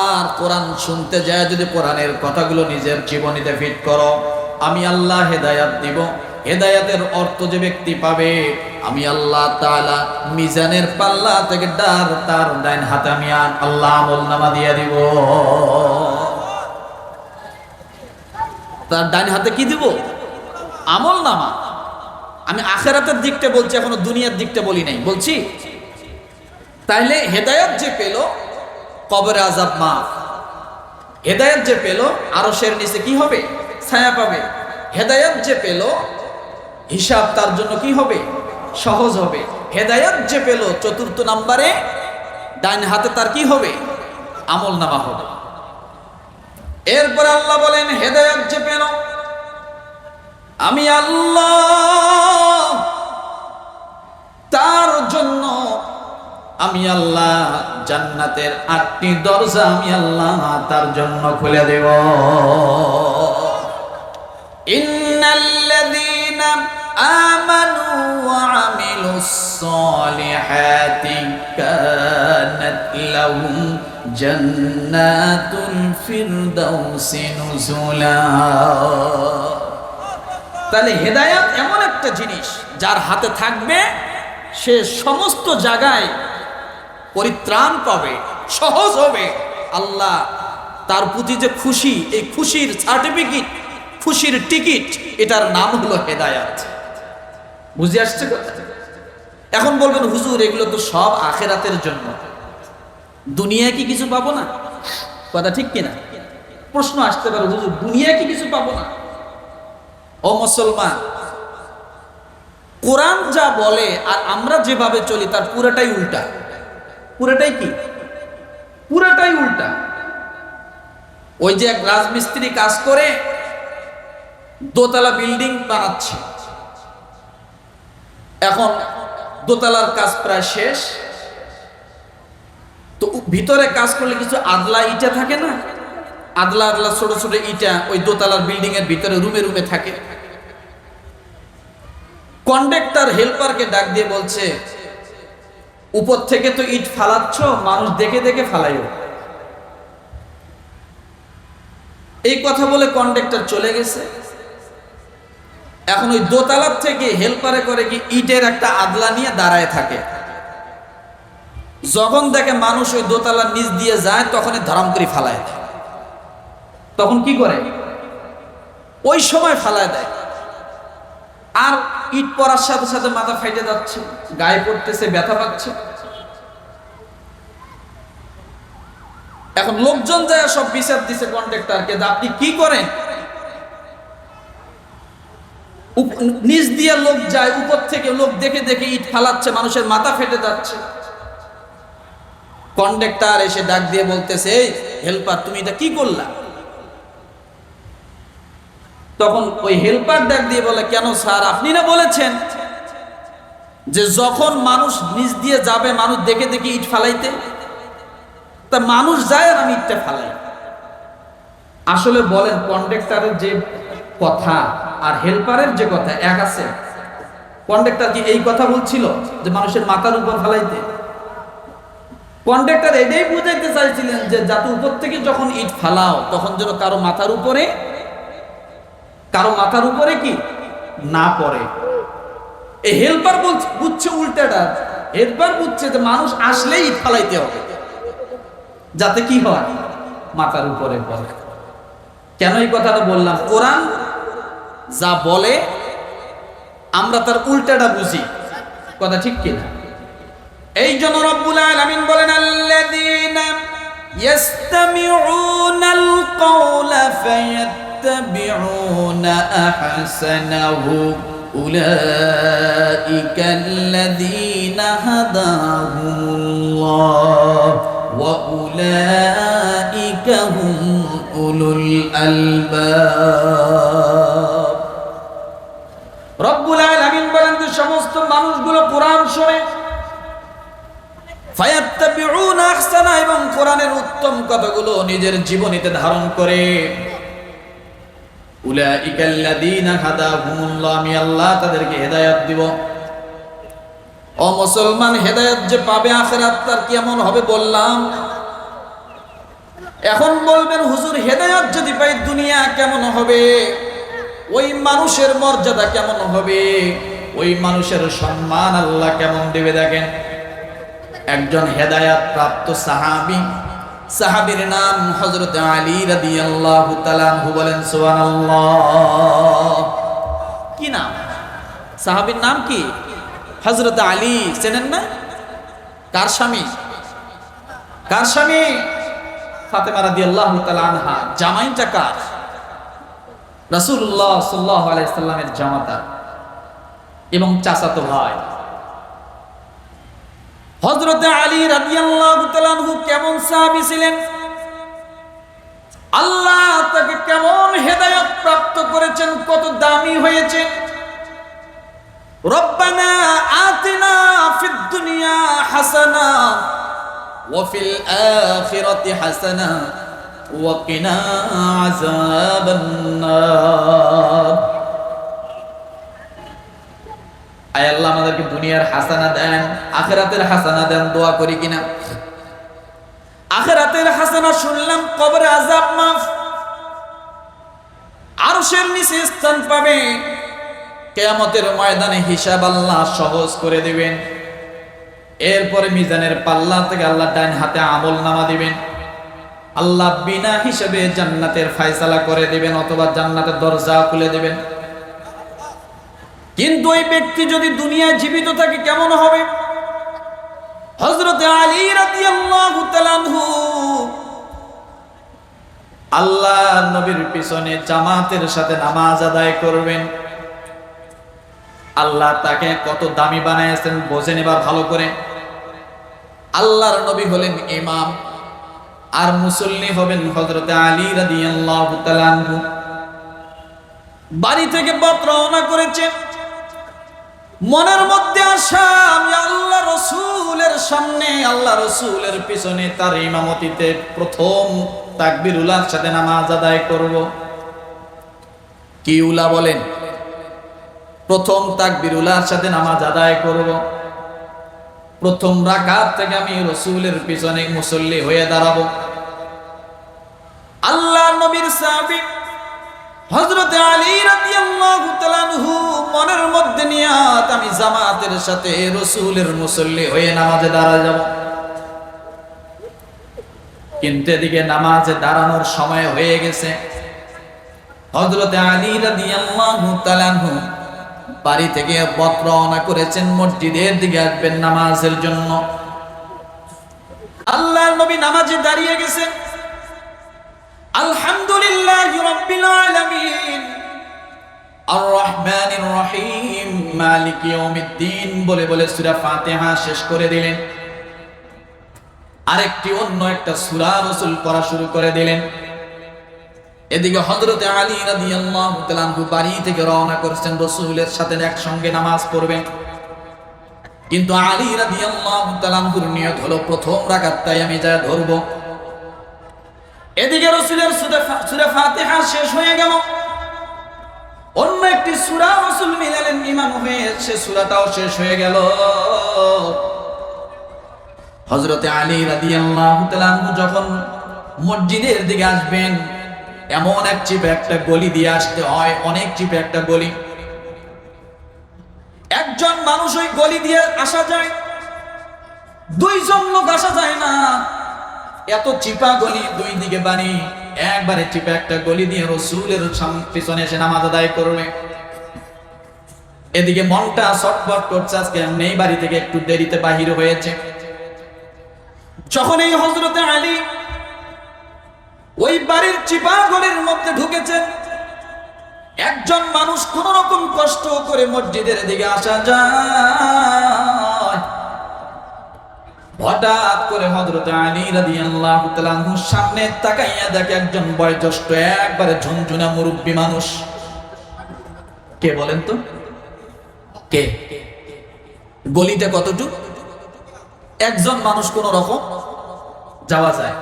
আর কোরআন শুনতে যায় যদি কোরআনের কথাগুলো নিজের জীবনীতে ফিট করো, আমি আল্লাহ হেদায়াত দিব। হেদায়াতের অর্থ যে ব্যক্তি পাবে, আমি আল্লাহ তাআলা মিজানের পাল্লা থেকে তার ডাইন হাতে আমি আল্লাহ আমল নামা দিয়ে দিব। তার ডাইন হাতে কি দিব, আমল নামা। আমি আখিরাতের দিকটা বলছি, এখনো দুনিয়ার দিকটা বলি নাই, বলছি। তাইলে হেদায়েত যে পেল, কবরে আযাব মাফ। হেদায়েত যে পেল, আরশের নিচে কি হবে, ছায়া পাবে। হেদায়েত যে পেল, হিসাব তার জন্য কি হবে, সহজ হবে। হেদায়েত যে পেল, চতুর্থ নম্বরে ডাইন হাতে তার কি হবে, আমল নামা হবে। এরপর আল্লাহ বলেন, হেদায়েত যে পেল, আমি আল্লাহ তার জন্য আমি আল্লাহ জান্নাতের 8টি দরজা আমি আল্লাহ তার জন্য খুলে দেব। ইন্নাল্লাযীনা আমানু ওয়া আমিলুস সালিহাতি কানাত লাহুম জান্নাতুল ফিরদাউসি নুজুলা। তাহলে হেদায়েত এমন একটা জিনিস, যার হাতে থাকবে সে সমস্ত জায়গায় পরিত্রাণ পাবে, সহজ হবে। আল্লাহ তার প্রতি যে খুশি, এই খুশির সার্টিফিকেট, খুশির টিকিট, এটার নাম হলো হেদায়েত। বুঝে আসছে কথা? এখন বলবেন, হুজুর এগুলো তো সব আখিরাতের জন্য, দুনিয়ায় কি কিছু পাবো না? কথা ঠিক কিনা? প্রশ্ন আসতে পারে, হুজুর দুনিয়ায় কি কিছু পাবো না? ও মুসলমান, কোরআন যা বলে আর আমরা যেভাবে চলি তার পুরোটাই উল্টা। পুরোটাই কি? পুরোটাই উল্টা। ওই যে এক রাজমিস্ত্রি কাজ করে দোতলা বিল্ডিং বানাচ্ছে, এখন দোতলার কাজ প্রায় শেষ, তো ভিতরে কাজ করলে কিছু আদলা ইটা থাকে না, আদলা আদলা ছোট ছোট ইটা ওই দোতলার বিল্ডিং এর ভিতরে রুমে রুমে থাকে। কন্ডাক্টর হেল্পারকে ডাক দিয়ে বলছে, উপর থেকে তো ইট ফালাচ্ছ, মানুষ দেখে দেখে ফালাইও। এই কথা বলে কন্ডাক্টর চলে গেছে। এখন ওই দোতলার থেকে হেল্পারে করে কি ইটের একটা আদলা নিয়ে দাঁড়ায় থাকে। যখন দেখে মানুষ ওই দোতলার নিচ দিয়ে যায়, তখনই ধরাম করে ফালায় দেয়। তখন কি করে? ওই সময় ফালায় দেয়। আর ইট পড়ার সাথে সাথে মাথা ফাইটে যাচ্ছে, গায়ে পড়তেছে, ব্যথা পাচ্ছে। এখন লোকজন যায় সব বিচার দিছে কন্ট্রাক্টরকে, আপনি কি করেন? নিচ দিয়ে লোক যায়, উপর থেকে লোক দেখে দেখে ইট ফালাচ্ছে, মানুষের মাথা ফেটে যাচ্ছে। কন্ডাক্টর এসে ডাক দিয়ে বলতেছে, এই হেল্পার তুমি এটা কি করলা? তখন ওই হেল্পার ডাক দিয়ে বলে, কেন স্যার, আপনি না বলেছেন যে যখন মানুষ নিচ দিয়ে যাবে মানুষ দেখে দেখে ইট ফালাইতে, তা মানুষ যায় আর আমি ইটটা ফালাই। আসলে বলেন, কন্ডাক্টরের যে কথা আর হেল্পারের যে কথা এক আছে? কন্ডাক্টর কি এই কথা বলছিল যে মানুষের মাথার উপর ফালাইতে? কন্ডাক্টর এটাই বুঝাইতে চাইছিলেন যে যাতে উপর থেকে যখন ইট ফালাও তখন যেন কারো মাথার উপরে কি না পড়ে। এই হেল্পার বুঝছে উল্টাটা, হেল্পার বুঝছে যে মানুষ আসলেই ইট ফালাইতে হবে যাতে কি হয়, মাথার উপরে পড়ে। কেন এই কথাটা বললাম? কোরআন যা বলে আমরা তার উল্টাটা বুঝি, কথা ঠিক কিনা? এই জন্য রব্বুল আলামিন বলেন, আল্লাযীনা ইয়াসতামিউনাল কওলা ফায়াত্তাবিউনা আহসানাহু উলাইকাল্লাযীনা হাদাহুমুল্লাহ ওয়া উলাইকা হুম উলুল আলবাব। রব্বুল আলামিন বলেন যে সমস্ত মানুষগুলো কোরআন শোনে, ফায়াত্তাবিউনা আহসানা, এবং কোরআনের উত্তম কথাগুলো নিজের জীবনীতে ধারণ করে। উলাইকাল্লাযীনা হাদাহুমুল্লাহ, আমি আল্লাহ তাদেরকে হেদায়েত দিব। ও মুসলমান, হেদায়েত যে পাবে আখিরাত তার কেমন হবে বললাম। এখন বলবেন হুজুর, হেদায়েত যদি পাই দুনিয়া কেমন হবে? ওই মানুষের মর্যাদা কেমন হবে? ওই মানুষের সম্মান আল্লাহ কেমন দেবে? দেখেন, একজন হেদায়েত প্রাপ্ত সাহাবীর নাম হযরত আলী রাদিয়াল্লাহু তাআলা আনহু, বলেন সুবহানাল্লাহ। কি নাম? সাহাবীর নাম কি? হযরত আলী। চেনেন না? কার স্বামী? ফাতেমা রাদিয়াল্লাহু তাআলা আনহা। জামাইটা কার? রাসূলুল্লাহ সাল্লাল্লাহু আলাইহি সাল্লামের জামাতা এবং চাচাতো ভাই। হযরত আলী রাদিয়াল্লাহু তাআলা আনহু কেমন সাহাবী ছিলেন? আল্লাহ তাকে কেমন হেদায়েত প্রাপ্ত করেছেন, কত দামি হয়েছে। রব্বানা আতিনা ফিদ দুনিয়া হাসানা ওয়া ফিল আখিরাতি হাসানা ওয়া কিনা আযাবান নার। আয় আল্লাহ, আমাদেরকে দুনিয়ার হাসানা দেন, আখিরাতের হাসানা দেন। দোয়া করি কিনা? আখিরাতের হাসানা শুনলাম, কবরে আযাব মাফ, আরশের নিচে স্থান পাবে, কিয়ামতের ময়দানে হিসাব আল্লাহ সহজ করে দিবেন। এরপরে মিজানের পাল্লা থেকে আল্লাহ ডান হাতে আমলনামা দিবেন। আল্লাহ বিনা হিসাবে জান্নাতের ফয়সালা করে দিবেন, অথবা জান্নাতের দরজা খুলে দিবেন। কিন্তু ওই ব্যক্তি যদি দুনিয়ায় জীবিত থাকে কেমন হবে? হযরত আলী রাদিয়াল্লাহু তাআলা আনহু আল্লাহর নবীর পিছনে জামাতের সাথে নামাজ আদায় করবেন। আল্লাহ তাকে কত দামি বানাইছেন বোঝেন এবার ভালো করে। আল্লাহর নবী হলেন ইমাম, আর মুসল্লি হবেন হযরত আলী রাদিয়াল্লাহু তাআলা আনহু। বাড়ি থেকে পথ রওনা করেছেন, মনের মধ্যে আশা, আমি আল্লাহ রসুলের সামনে, আল্লাহ রসুলের পিছনে তার ইমামতিতে প্রথম তাকবীরুল্লাহর সাথে নামাজ আদায় করব। কি উলা বলেন? প্রথম তাকবীরুল্লাহর সাথে নামাজ আদায় করব। প্রথম রাকাত থেকে আমি রসুলের পিছনে মুসল্লি হয়ে দাঁড়াবো। আল্লাহ নবীর সাহাবী হযরত আলী রাদিয়াল্লাহু তাআলা আনহু মনের মধ্যে নিয়াত, আমি জামাতের সাথে রাসূলের মুসল্লি হয়ে নামাজে দাঁড়া যাব। কিন্তু এদিকে নামাজে দাঁড়ানোর সময় হয়ে গেছে। হযরত আলী রাদিয়াল্লাহু তাআলা আনহু বাড়ি থেকে পথ রওনা করেছেন, মসজিদের দিকে আসবেন নামাজের জন্য। আল্লাহর নবী নামাজে দাঁড়িয়ে গেছেন। আলহামদুলিল্লাহি রাব্বিল আলামিন, আর রহমানির রহিম মালিক ইয়াউমিদ্দিন বলে বলে সূরা ফাতিহা শেষ করে দিলেন। আরেকটি অন্য একটা সূরা রাসূল পড়া শুরু করে দিলেন। এদিকে হযরত আলী রাদিয়াল্লাহু তাআলা আনহু বাড়ি থেকে রওনা করেছেন রাসূলের সাথে একসঙ্গে নামাজ পড়বেন। কিন্তু আলী রাদিয়াল্লাহু তাআলা আনহুর নিয়ত হলো প্রথম রাকাতটাই আমি যা ধরব। এদিকে রাসূলের সূরা ফাতিহা শেষ হয়ে গেল, অন্য একটি সূরা রাসূল মিলালেন ইমাম হয়ে, সে সূরাটাও শেষ হয়ে গেল। হযরত আলী রাদিয়াল্লাহু তাআলা আনহু যখন মসজিদের দিকে আসবেন, এমন এক চিপে একটা গলি দিয়ে আসতে হয়, অনেক চিপে একটা গলি। একজন মানুষ ওই গলি দিয়ে আসা যায়, দুইজন লোক আসা যায় না। এত চিপা গলি, দুই দিকে বাড়ি, একবারে চিপা একটা গলি দিয়ে রাসূলের পিছনে এসে নামাজ আদায় করবে। এদিকে মনটা ছটফট করছে, আজকে নেই বাড়ি থেকে একটু দেরিতে বাহির হয়েছে। যখন এই হযরত আলী ওই বাড়ির চিপা গলির মধ্যে ঢুকেছেন, একজন মানুষ কোন রকম কষ্ট করে মসজিদের দিকে আসা যায়। হঠাৎ করে হযরত আলী রাদিয়াল্লাহু তাআলা আনহুর সামনে তাকাইয়া দেখে একজন বয়োজ্যেষ্ঠ একবারে ঝুনঝুনা মুরব্বী মানুষ। কে বলেন তো? কে? গলিটা কতটুক? একজন মানুষ কোন রকম যাওয়া যায়।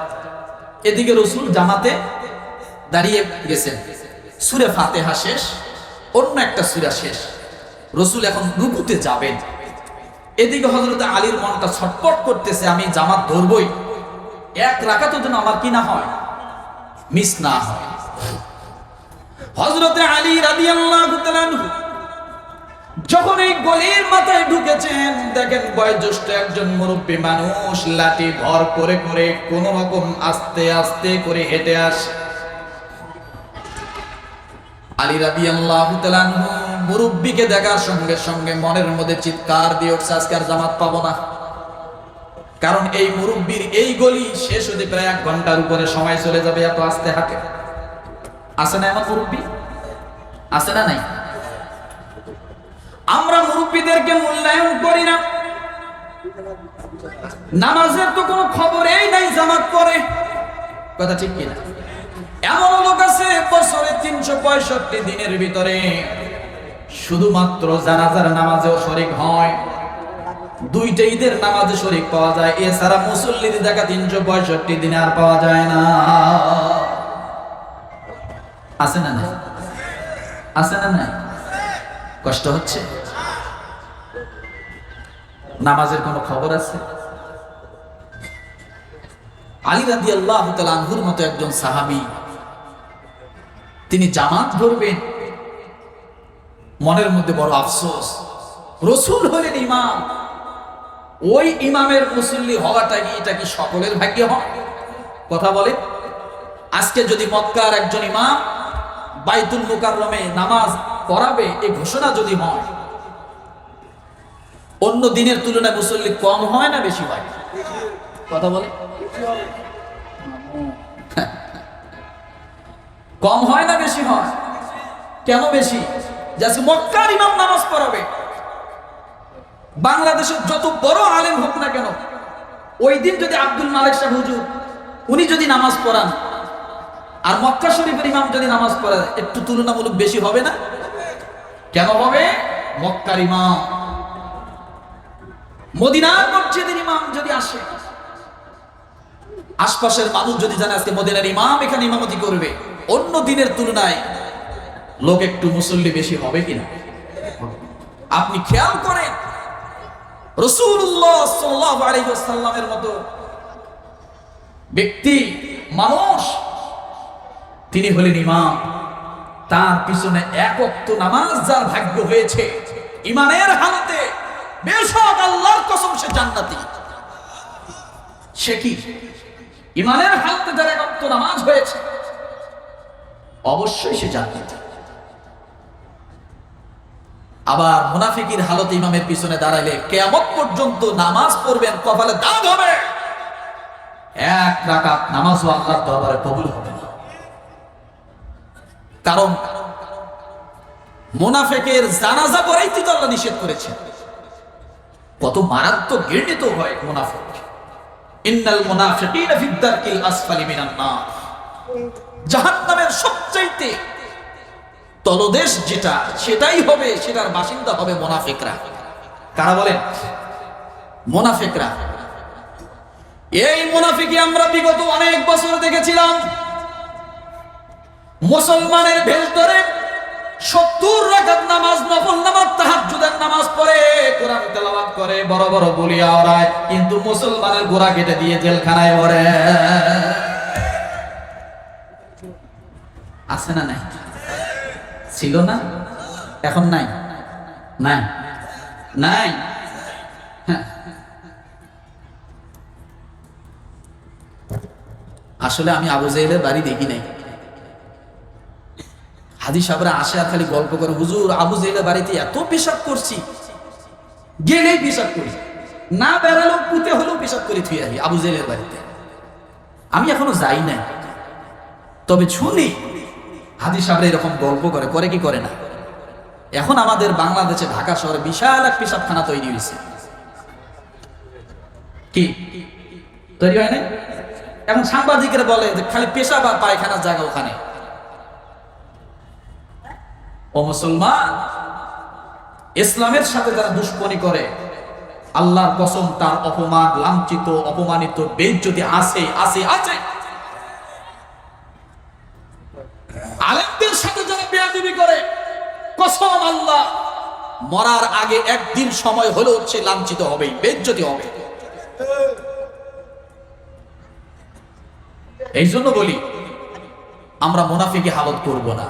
এদিকে রাসূল জামাতে দাঁড়িয়ে গেছেন, সূরা ফাতিহা শেষ, অন্য একটা সূরা শেষ, রাসূল এখন রুকুতে যাবেন। এদিকে হযরত আলীর মনটা ছটফট করতেছে, আমি জামাত ধরবই, এক রাকাতও যেন আমার কি না হয়, মিস না হয়। হযরত আলী রাদিয়াল্লাহু তাআলা আনহু যখন এই গলির মাথায় ঢুকেছেন, দেখেন বয়োজ্যেষ্ঠ একজন মুরব্বী মানুষ লাঠি ভর করে করে কোন রকম আস্তে আস্তে করে হেঁটে আসে। আলী রাদিয়াল্লাহু তাআলা আনহু মুরব্বিকে দেখার সঙ্গে সঙ্গে মনের মধ্যে চিৎকার দিয়ে উঠছে, আজকে আর জামাত পাবো না। কারণ এই মুরব্বির এই গলি শেষ হতে প্রায় 1 ঘন্টার উপরে সময় চলে যাবে, এত আস্তে হাঁটে। আছে না আমার মুরব্বি? আছে না নাই? আমরা মুরব্বিদেরকে মূল্যায়ন করি না। নামাজের তো কোনো খবরই নাই জামাত পড়ে, কথা ঠিক কিনা? এমন লোক আছে বছরে 365 দিনের ভিতরে শুধুমাত্র জানাজার নামাজেও শরীক হয়, 2টা ঈদের নামাজে শরীক পাওয়া যায়, এছাড়া মুসল্লির দেখা 365 দিনে আর পাওয়া যায় না। আছে না নাই? আছে না নাই? কষ্ট হচ্ছে? নামাজের কোনো খবর আছে? আলী রাদিয়াল্লাহু তাআলা আনহুর মতো একজন সাহাবী, তিনি জামাত ধরবেন, মনের মধ্যে বড় আফসোস। রাসূল হলেন ইমাম, ওই ইমামের মুসল্লি হওয়াটা কি এটা কি সকলের ভাগ্য হয়? কথা বলে। আজকে যদি মক্কার একজন ইমাম বাইতুল মুকাররমে নামাজ পড়াবে, এই ঘোষণা যদি হয়, অন্য দিনের তুলনায় মুসল্লি কম হয় না বেশি হয়? কথা বলে। কম হয় না বেশি হয়? কেন বেশি? যাচ্ছে মক্কার ইমাম নামাজ পড়াবে, বাংলাদেশের যত বড় আলেম হোক না কেন, ওই দিন যদি আব্দুল মালিক সাহেব হুজুর উনি যদি নামাজ পড়ান, আর মক্কা শরীফের ইমাম যদি নামাজ পড়ায়, একটু তুলনামূলক বেশি হবে না? কেন হবে? মক্কার ইমাম, মদিনার মসজিদের ইমাম যদি আসে, আশপাশের মানুষ যদি জানে আজকে মদিনার ইমাম এখানে ইমামতি করবে, অন্য দিনের তুলনায় লোক একটু মুসল্লি বেশি হবে কিনা? আপনি খেয়াল করেন, রাসূলুল্লাহ সাল্লাল্লাহু আলাইহি ওয়াসাল্লামের মতো ব্যক্তি, মানুষ, তিনি হলেন ইমাম, তার পিছনে 1 ওয়াক্ত নামাজ যার ভাগ্য হয়েছে ইমানের হালতে, বেশক আল্লাহর কসম সে জান্নাতি। সে কি ইমানের হালতে যার 1 ওয়াক্ত নামাজ হয়েছে, অবশ্যই সে জান্নাতি। আবার মুনাফিকের হালতে ইমামের পিছনে দাঁড়াইলে কিয়ামত পর্যন্ত নামাজ পড়বেন, কপালে দাগ হবে, 1 রাকাত নামাজও আল্লাহর দরবারে কবুল হবে না। কারণ মুনাফিকের জানাজা পড়াইতে তো আল্লাহ নিষেধ করেছে। কত মারাত্মক ঘৃণিত হয় মুনাফিক। ইন্নাল মুনাফিকিনা ফিদ দারকিল আসফালি মিনান নার, জাহান্নামের সবচাইতে তলদেশ যেটা, সেটাই হবে, সেটার বাসিন্দা হবে মুনাফিকরা। কারা বলেন? মুনাফিকরা। এই মুনাফিকি আমরা বিগত অনেক বছর দেখেছিলাম। মুসলমানের ভেতরে 70 রাকাত নামাজ, নফল নামাজ, তাহাজ্জুদের নামাজ পড়ে, কোরআন তেলাওয়াত করে, বড় বড় বলিয়া ওড়ায়, কিন্তু মুসলমানের গোড়া কেটে দিয়ে জেলখানায় ভরে। আছে না নাই? ছিল না? এখন নাই? নাই নাই। আসলে আমি আবু জাহেলের বাড়ি দেখি নাই। হাদি সাহেবরা আসে আর খালি গল্প করে, হুজুর আবু জাহেলের বাড়িতে এত পেশাব করছি, গেলেই পেশাব করি, না বেড়ালেও পুঁতে হলেও পেশাব করে থুই আহি আবু জাহেলের বাড়িতে। আমি এখনো যাই নাই, তবে শুনি হাদি সাহেবরা এরকম গল্প করে। করে কি করে না? এখন আমাদের বাংলাদেশে ঢাকা শহরে বিশাল এক পেশাবখানা তৈরি হয়েছে। কি তৈরি হয় না? এখন সাংবাদিকেরা বলে যে খালি পেশাব আর পায়খানার জায়গা ওখানে। ও মুসলমান, ইসলামের সাথে যারা দুশ্মনী করে, আল্লাহর কসম তার অপমান, লাঞ্ছিত, অপমানিত, বেইজ্জতি আছে আছে আছে। আলেমদের সাথে যারা বেয়াদবি করে, কসম আল্লাহ, মরার আগে একদিন সময় হলেও সে লাঞ্ছিত হবেই, বেইজ্জতি হবে। এই জন্য বলি আমরা মুনাফিকি হালত করব না।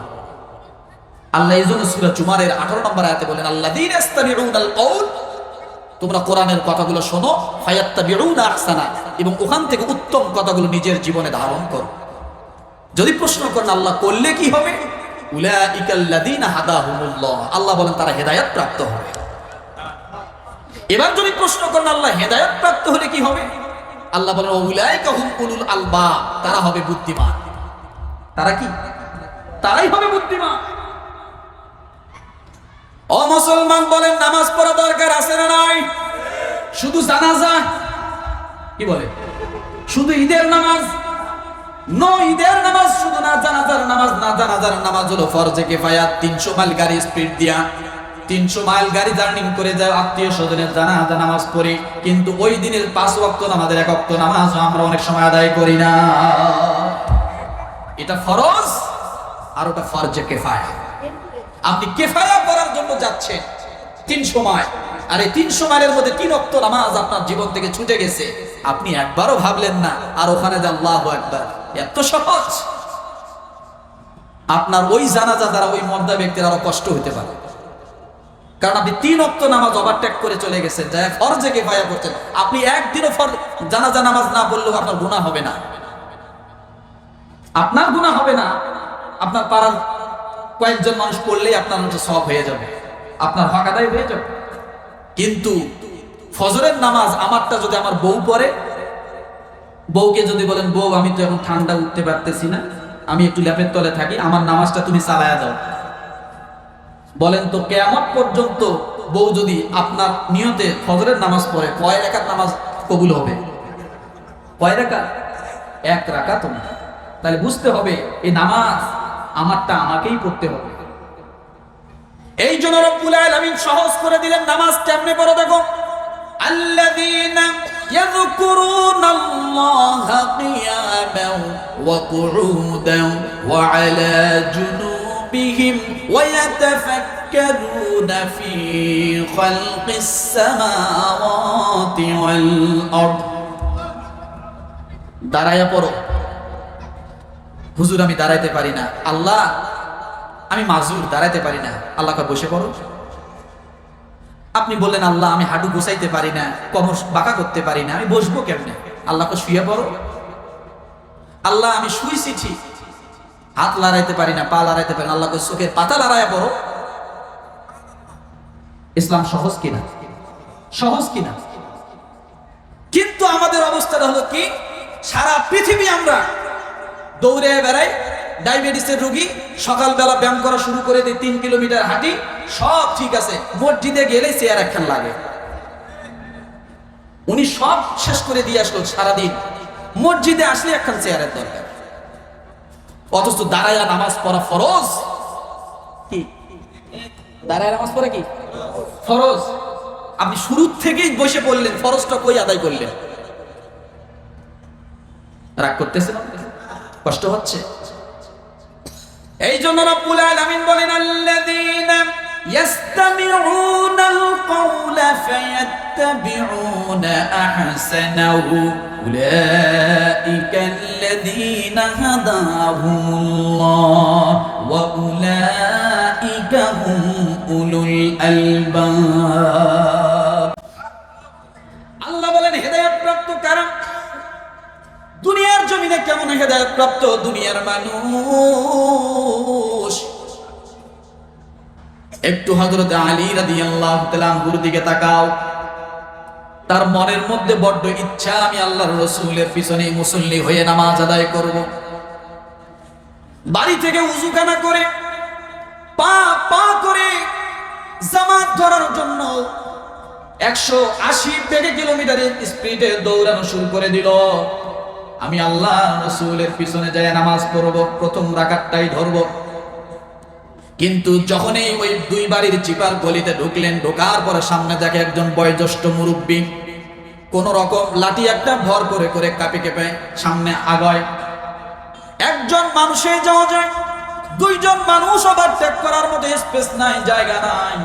আল্লাহ এই জন্য সূরা জুমারের 18 নম্বর আয়াতে বলেন, আল্লাযীনা ইস্তামিউনাল কওল, তোমরা কোরআনের কথাগুলো শোনো, ফায়াত্তাবিউনা আহসানা, এবং ওখান থেকে উত্তম কথাগুলো নিজের জীবনে ধারণ করো। যদি প্রশ্ন করেন আল্লাহ করলে কি হবে, উলাইকাল্লাযীনা হাদাহুমুল্লাহ, আল্লাহ বলেন তারা হেদায়েত প্রাপ্ত হবে। এবার যদি প্রশ্ন করেন আল্লাহ হেদায়েত প্রাপ্ত হলে কি হবে, আল্লাহ বলেন উলাইকা হুম উলুল আলবাব, তারা হবে বুদ্ধিমান। তারা কি? তারাই হবে বুদ্ধিমান। ও মুসলমান বলেন, নামাজ পড়া দরকার আছে না নাই? শুধু জানাজা কি বলে, শুধু ঈদের নামাজ নো, ঈদের নামাজ শুধু না, জানাজার নামাজ না। জানাজার নামাজ হলো ফরজে কিফায়াত। 300 মাইল গাড়ি স্পিড দিয়া, 300 মাইল গাড়ি জার্নিং করে যায়, আত্মীয় স্বজনের জানাজা নামাজ পড়ি, কিন্তু ওই দিনের 5 ওয়াক্ত নামাজের 1 ওয়াক্ত নামাজ আমরা অনেক সময় আদায় করি না। এটা ফরজ আর ওটা ফরজে কিফায়া। আপনি কিফায়া করার জন্য যাচ্ছেন 300 মাইল, আর এই 300 মাইলের মধ্যে 3 ওয়াক্ত নামাজ আপনার জীবন থেকে ছুটে গেছে, আপনি একবারও ভাবলেন না আর ওখানে যে আল্লাহু আকবার, এত সহজ। আপনার ওই জানাজা দ্বারা ওই মর্দা ব্যক্তির আরো কষ্ট হতে পারে, কারণ আপনি 3 ওয়াক্ত নামাজ ওভারটেক করে চলে গেছেন, যা ফরজে কিফায়া করছেন। আপনি একদিনও জানাজা নামাজ না পড়লেও আপনার গুনাহ হবে না, আপনার গুনাহ হবে না। আপনার পাড়ার কয়েকজন মানুষ পড়লেই আপনার সওয়াব হয়ে যাবে, আপনার হক আদায় হয়ে যাবে। কিন্তু ফজরের নামাজ আমারটা যদি আমার বউ পড়ে, বউকে যদি বলেন বউ আমি তো এখন ঠান্ডা উঠতে পারতেছি না, আমি একটু ল্যাপের তলে থাকি, আমার নামাজটা তুমি চালায়া দাও, বলেন তো কিয়ামত পর্যন্ত বউ যদি আপনার নিয়তে ফজরের নামাজ পড়ে, কয় রাকাত নামাজ কবুল হবে? কয় রাকাত? 1 রাকাত। তাহলে বুঝতে হবে এই নামাজ আমারটা আমাকেই পড়তে হবে। এই জন্য রব্বুল আলামিন সহজ করে দিলেন নামাজ কেমনে পড়ো দেখো, আল্লাযীনা ইয়াযকুরুনাল্লাহা কিয়ামান ওয়া কুউদান ওয়া আলা জুনুবিহিম ওয়া ইয়াতাফাক্কারুনা ফি খালকিস সামাওয়াতি ওয়াল আরদ। দাঁড়ায়া পড়ো। হুজুর আমি দাঁড়াইতে পারি না, আল্লাহ আমি মাজুর, দাঁড়াইতে পারি না, আল্লাহ কয় বসে পড়ো। আপনি বললেন আল্লাহ আমি হাঁটু গোছাইতে পারি না, কোমর বাঁকা করতে পারি না, আমি বসবো কেমনে? আল্লাহ কয় শুয়ে পড়ো। আল্লাহ আমি শুইছি ঠিক, হাত লড়াইতে পারি না, পা লড়াইতে পারি না, আল্লাহ কয় চোখের পাতা লড়াইয়া পড়ো। ইসলাম সহজ কিনা? সহজ কিনা? কিন্তু আমাদের অবস্থাটা হলো কি, সারা পৃথিবী আমরা দৌড়ে বেড়াই, ডায়াবেটিসের রোগী, সকালবেলা ব্যায়াম করা শুরু করে দিয়ে 3 কিলোমিটার হাঁটি, সব ঠিক আছে, মসজিদে গেলে চেয়ার একখান লাগে। উনি সব শেষ করে দিয়ে আসলো সারাদিন, মসজিদে আসলে একখান চেয়ারের দরকার। অথচ দাঁড়ায়া নামাজ পড়া ফরজ। কি দাঁড়ায় নামাজ পড়া কি ফরজ? আপনি শুরু থেকেই বসে পড়লেন, ফরজটা কই আদায় করলেন? রাগ করতেছেন? কষ্ট হচ্ছে? এই জন্য রব্বুল আলামিন বলেন, আল্লাযীনা ইয়াসতামিউনাল কাওলা ফায়াত্তাবিউনা আহসানাহু উলাইকাল্লাযীনা হাদাহুমুল্লাহ ওয়া উলাইকা হুম উলুল আলবাব। আল্লাহ বলেন হেদায়েত প্রাপ্ত কারা? দুনিয়ার জমিনে কেমন হেদায়েত প্রাপ্ত দুনিয়ার মানুষ? একটু হযরত আলী রাদিয়াল্লাহু তাআলা আনহুর দিকে তাকাও। তার মনের মধ্যে বড্ড ইচ্ছা, আমি আল্লাহর রাসূলের পিছনে মুসল্লি হয়ে নামাজ আদায় করব। বাড়ি থেকে ওযুখানা করে পা পা করে জামাত ধরার জন্য 180 থেকে কিলোমিটারের স্পিডে দৌড়ানো শুরু করে দিল। আমি আল্লাহ রাসূলের পিছনে যায় নামাজ পড়ব, প্রথম রাকাতটাই ধরব। কিন্তু যখনই ওই 2 বাড়ির চিপার গলিতে ঢুকলেন, ঢোকার পরে সামনে দেখে একজন বয়োজ্যেষ্ঠ মুরব্বী কোন রকম লাঠি একটা ভর করে করে কাঁপে কেঁপে সামনে আগায়। একজন মানুষে যাওয়া যায়, 2 জন মানুষ ওভারটেক করার মতো স্পেস নাই, জায়গা নাই।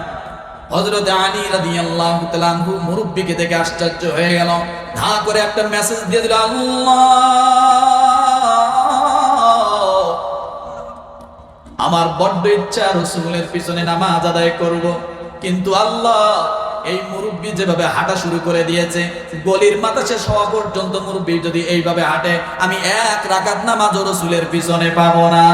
হযরত আলী রাদিয়াল্লাহু তাআলা আনহু মুরব্বিকে দেখে আশ্চর্য হয়ে গেল, ধা করে একটা মেসেজ দিয়ে দিল, আল্লাহ আমার বড্ড ইচ্ছা রাসূলের পিছনে নামাজ আদায় করব, কিন্তু আল্লাহ এই মুরব্বি যেভাবে হাঁটা শুরু করে দিয়েছে, গলির মাথা শেষ হওয়া পর্যন্ত মুরব্বি যদি এইভাবে হাঁটে, আমি 1 রাকাত নামাজ রাসূলের পিছনে পাবো না।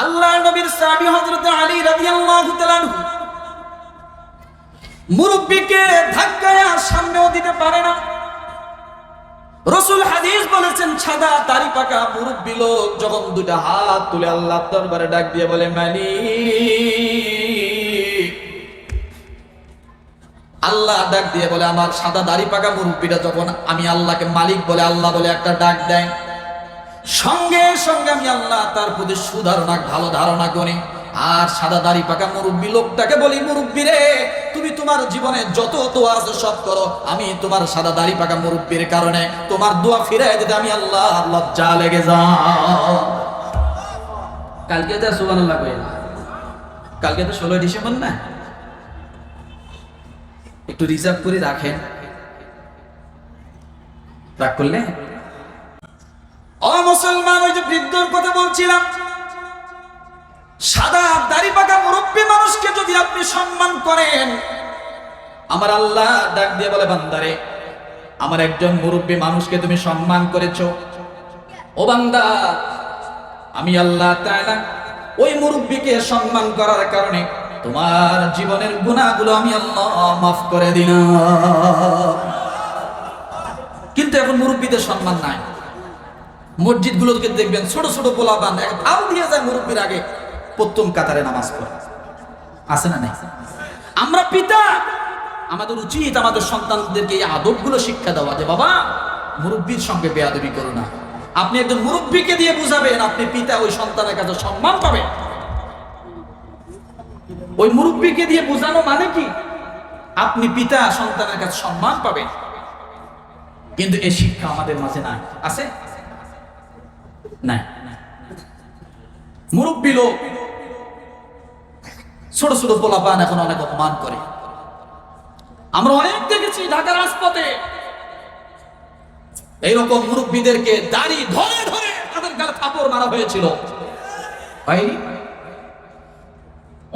আল্লাহর নবীর সাহাবী হযরত আলী রাদিয়াল্লাহু তাআলা আনহু মুরব্বিকে ধাক্কায় সামনেও দিতে পারে না। রাসূল হাদিস বলেছেন, সাদা দাড়ি পাকা মুরব্বি লোক যখন 2টা হাত তুলে আল্লাহর দরবারে ডাক দিয়ে বলে, মালিক, আল্লাহ ডাক দিয়ে বলে, আমার সাদা দাড়ি পাকা মুরব্বিটা যখন আমি আল্লাহকে মালিক বলে, আল্লাহ বলে একটা ডাক দেয়, সঙ্গে সঙ্গে আমি আল্লাহ তার প্রতি সুধারণা ভালো ধারণা করি। আর সাদা দাড়ি পাকা মুরব্বি লোকটাকে বলি, মুরব্বি রে, তুমি তোমার জীবনে যত দোয়া আছে সব করো, আমি তোমার সাদা দাড়ি পাকা মুরব্বির কারণে তোমার দোয়া ফিরাই দিতে আমি আল্লাহ লজ্জা লেগে যাও। কালকে তো সুবহানাল্লাহ কই, কালকে তো 16 ডিসেম্বর না, একটু রিজার্ভ করে রাখেন, রাগ করলে। ও মুসলমান, ওই যে বৃদ্ধর কথা বলছিলাম, সাদা দাড়ি পাকা মুরব্বি মানুষকে যদি আপনি সম্মান করেন, আমার আল্লাহ ডাক দিয়ে বলে, বান্দারে, আমার একজন মুরব্বি মানুষকে তুমি সম্মান করেছো, ও বান্দা, আমি আল্লাহ তাআলা ওই মুরব্বিকে সম্মান করার কারণে তোমার জীবনের গুনাহগুলো আমি আল্লাহ মাফ করে দিলাম। কিন্তু এখন মুরব্বিদের সম্মান নাই। মসজিদগুলোকে দেখবেন ছোট ছোট পোলাপান ঢাল দিয়ে যায় মুরব্বির আগে, প্রথম কাতারে নামাজ পড়ে, আছে না নাই? আমরা পিতা, আমাদের উচিত আমাদের সন্তানদেরকে এই আদবগুলো শিক্ষা দেওয়া, যে বাবা, মুরব্বির সঙ্গে বেয়াদবি করো না। আপনি একজন মুরব্বিকে দিয়ে বুঝাবেন, আপনি পিতা, ওই সন্তানের কাছে সম্মান পাবেন। ওই মুরব্বিকে দিয়ে বোঝানো মানে কি? আপনি পিতা, সন্তানের কাছে সম্মান পাবেন। কিন্তু এই শিক্ষা আমাদের মাঝে নাই, আছে না? মুরব্বি লোক ছোট ছোট পোলাপান এখন অনেক অপমান করে। আমরা অনেক দেখেছি ঢাকার রাজপথে এইরকম মুরব্বিদেরকে দাড়ি ধরে ধরে তাদের গালে থাপড় মারা হয়েছিল।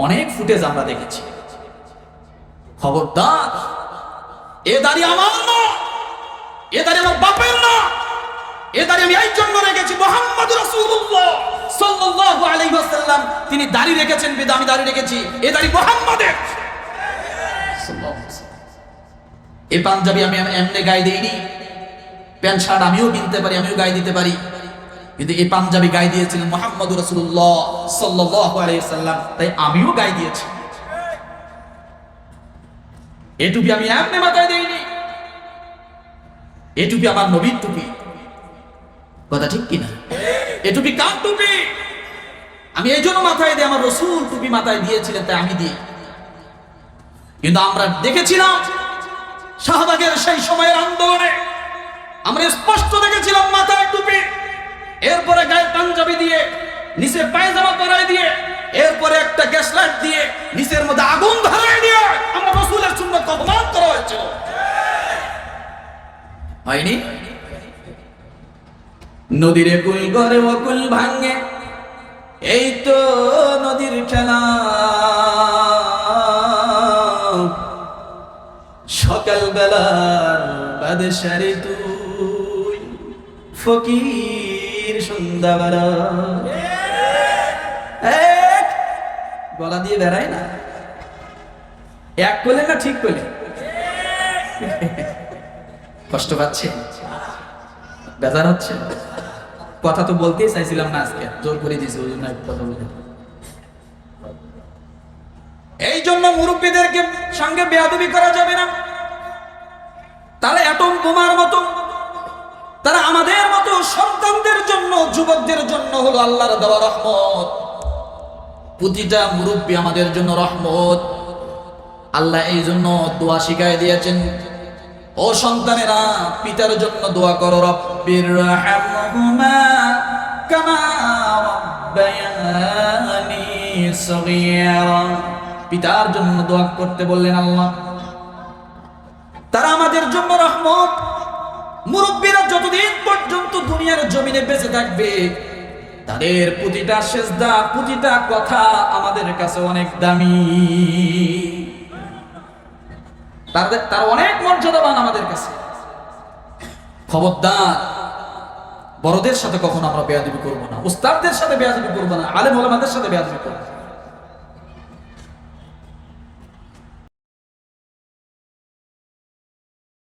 অনেক ফুটেজ আমরা দেখেছি। খবরদার, এ দাড়ি আমার না, এ দাড়ি আমার বাপের না, এ দাড়ি আমি এই জন্য রেখেছি, মুহাম্মদ রাসূলুল্লাহ সাল্লাল্লাহু আলাইহি ওয়াসাল্লাম তিনি দাড়ি রেখেছেন, আমি দাড়ি রেখেছি, এ দাড়ি মুহাম্মাদের। এই পাঞ্জাবি আমি এমনি গায়ে দিইনি, প্যান্ট শার্ট আমিও কিনতে পারি, আমিও গায়ে দিতে পারি, কিন্তু এই পাঞ্জাবি গায়ে দিয়েছিলেন মুহাম্মদুর রাসূলুল্লাহ সাল্লাল্লাহু আলাইহি সাল্লাম, তাই আমিও গায়ে দিয়েছি। এই টুপি আমি এমনি মাথায় দেইনি, এই টুপি আমার নবীর টুপি। কথা ঠিক কিনা? এই টুপি কার টুপি? আমি এই জন্য মাথায় দিই, আমার রাসূল টুপি মাথায় দিয়েছিলেন তাই আমি দিই। কিন্তু আমরা দেখেছিলাম শাহবাগের সেই সময়ের আন্দোলনে আমরা স্পষ্ট দেখেছিলাম মাথায় টুপি, এরপরে গায়ে পাঞ্জাবি দিয়ে, নিচে পায়জামা পরাই দিয়ে, এরপরে একটা গ্যাস লাইট দিয়ে, নিচের মধ্যে আগুন ধরায় দিয়ে আমরা রাসূলের সুন্নাত অপমান করা হয়েছিল, হয়নি? নদীরে কুল গড়ে অকুল ভাঙে, এই তো নদীর খেলা। সকাল বেলার বাদশারে তুই ফকির সন্ধ্যাবেলা। গলা দিয়ে বেড়ায় না, এক করলে না ঠিক করলে? কষ্ট পাচ্ছে, বেজার হচ্ছে? কথা তো বলতেই চাইছিলাম না, আজকে জোর করে দিয়েছি, ওই জন্য কথা বলে। এই জন্য মুরব্বীদেরকে সঙ্গে বেয়াদবি করা যাবে না। তারা অ্যাটম বোমার মতো, তারা আমাদের মতো সন্তানদের জন্য, যুবকদের জন্য হলো আল্লাহর দেওয়া রহমত। প্রতিটা মুরব্বী আমাদের জন্য রহমত। আল্লাহ এই জন্য দোয়া শিখায় দিয়েছেন, ও সন্তানেরা পিতার জন্য দোয়া করো, রব্বির রাহমহুমা কামা রাব্বায়ানি সগীরা। পিতার জন্য দোয়া করতে বললেন আল্লাহ। তারা আমাদের জন্য রহমত। মুরব্বীরা যতদিন পর্যন্ত দুনিয়ার জমিনে বেঁচে থাকবে, তাদের প্রতিটা সেজদা, প্রতিটা কথা আমাদের কাছে অনেক দামি। তার অনেক মর্যাদাবান আমাদের কাছে। খবরদার, বড়দের সাথে কখনো আমরা বেয়াদবি করবো না, উস্তাদদের সাথে বেয়াদবি করবো না, আলেম ওলামাদের সাথে বেয়াদবি করবো না।